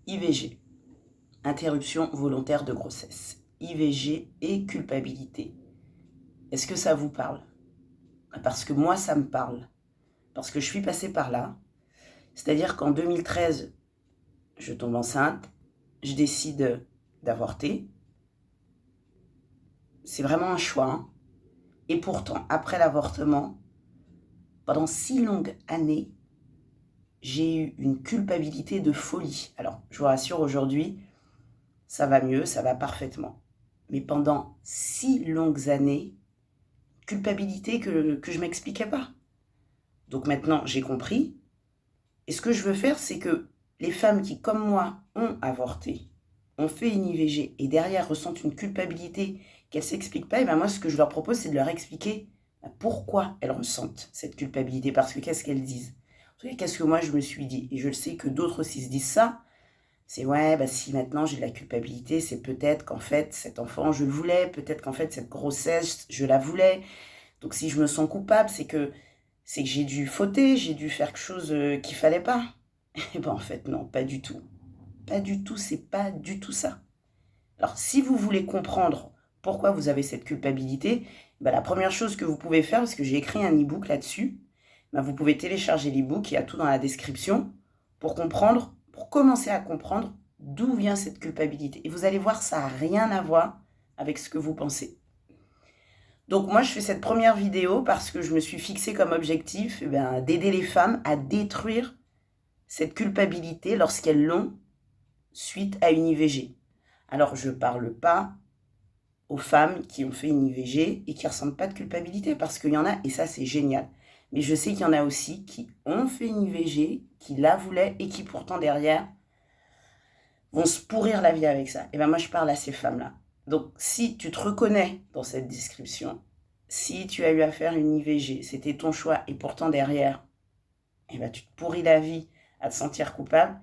IVG, interruption volontaire de grossesse. IVG et culpabilité. Est-ce que ça vous parle? Parce que moi, ça me parle. Parce que je suis passée par là. C'est-à-dire qu'en 2013, je tombe enceinte, je décide d'avorter. C'est vraiment un choix. Hein. Et pourtant, après l'avortement, pendant 6 longues années, j'ai eu une culpabilité de folie. Alors, je vous rassure, aujourd'hui, ça va mieux, ça va parfaitement. Mais pendant 6 longues années, culpabilité que je ne m'expliquais pas. Donc maintenant, j'ai compris. Et ce que je veux faire, c'est que les femmes qui, comme moi, ont avorté, ont fait une IVG et derrière ressentent une culpabilité qu'elles ne s'expliquent pas, et bien moi, ce que je leur propose, c'est de leur expliquer pourquoi elles ressentent cette culpabilité. Parce que qu'est-ce qu'elles disent? En tout cas, qu'est-ce que moi, je me suis dit? Et je le sais que d'autres aussi se disent ça. C'est ouais, bah si maintenant j'ai de la culpabilité, c'est peut-être qu'en fait, cet enfant, je le voulais. Peut-être qu'en fait, cette grossesse, je la voulais. Donc si je me sens coupable, c'est que j'ai dû fauter, j'ai dû faire quelque chose qu'il fallait pas. Et ben en fait non, pas du tout. Pas du tout, c'est pas du tout ça. Alors si vous voulez comprendre pourquoi vous avez cette culpabilité, ben, la première chose que vous pouvez faire, parce que j'ai écrit un e-book là-dessus, ben, vous pouvez télécharger l'e-book, il y a tout dans la description, pour comprendre, pour commencer à comprendre d'où vient cette culpabilité. Et vous allez voir, ça n'a rien à voir avec ce que vous pensez. Donc moi, je fais cette première vidéo parce que je me suis fixé comme objectif d'aider les femmes à détruire cette culpabilité lorsqu'elles l'ont suite à une IVG. Alors, je ne parle pas aux femmes qui ont fait une IVG et qui ne ressentent pas de culpabilité parce qu'il y en a, et ça, c'est génial. Mais je sais qu'il y en a aussi qui ont fait une IVG, qui la voulaient et qui pourtant derrière vont se pourrir la vie avec ça. Et bien moi, je parle à ces femmes-là. Donc, si tu te reconnais dans cette description, si tu as eu à faire une IVG, c'était ton choix, et pourtant derrière, tu te pourris la vie à te sentir coupable,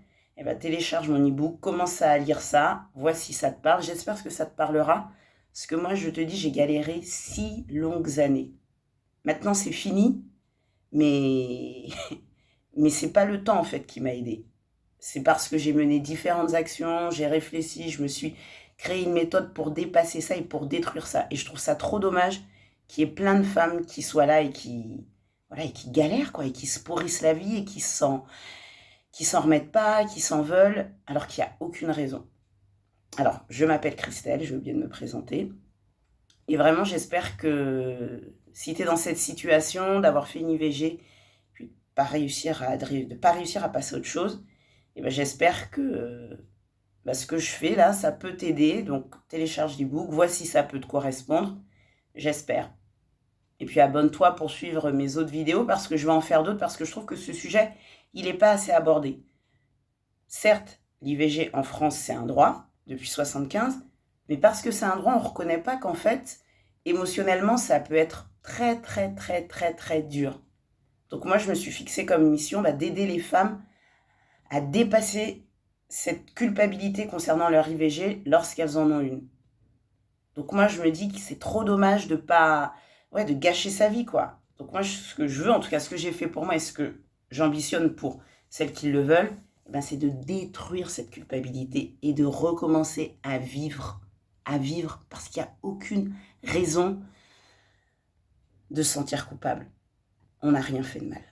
télécharge mon e-book, commence à lire ça, vois si ça te parle. J'espère que ça te parlera, parce que moi, je te dis, j'ai galéré 6 longues années. Maintenant, c'est fini, mais c'est pas le temps, en fait, qui m'a aidée. C'est parce que j'ai mené différentes actions, j'ai réfléchi, je me suis créé une méthode pour dépasser ça et pour détruire ça. Et je trouve ça trop dommage qu'il y ait plein de femmes qui soient là et qui galèrent, quoi, et qui se pourrissent la vie et qui s'en remettent pas, qui s'en veulent, alors qu'il n'y a aucune raison. Alors, je m'appelle Christelle, j'ai oublié de me présenter. Et vraiment, j'espère que si tu es dans cette situation, d'avoir fait une IVG, puis de ne pas réussir à passer à autre chose, j'espère que ce que je fais là, ça peut t'aider. Donc, télécharge l'e-book, vois si ça peut te correspondre. J'espère. Et puis, abonne-toi pour suivre mes autres vidéos parce que je vais en faire d'autres parce que je trouve que ce sujet, il n'est pas assez abordé. Certes, l'IVG en France, c'est un droit depuis 1975, mais parce que c'est un droit, on ne reconnaît pas qu'en fait, émotionnellement, ça peut être très, très, très, très, très dur. Donc moi, je me suis fixée comme mission d'aider les femmes à dépasser cette culpabilité concernant leur IVG lorsqu'elles en ont une. Donc moi, je me dis que c'est trop dommage de gâcher sa vie, quoi. Donc moi, ce que je veux, en tout cas, ce que j'ai fait pour moi et ce que j'ambitionne pour celles qui le veulent, c'est de détruire cette culpabilité et de recommencer à vivre parce qu'il n'y a aucune raison de se sentir coupable. On n'a rien fait de mal.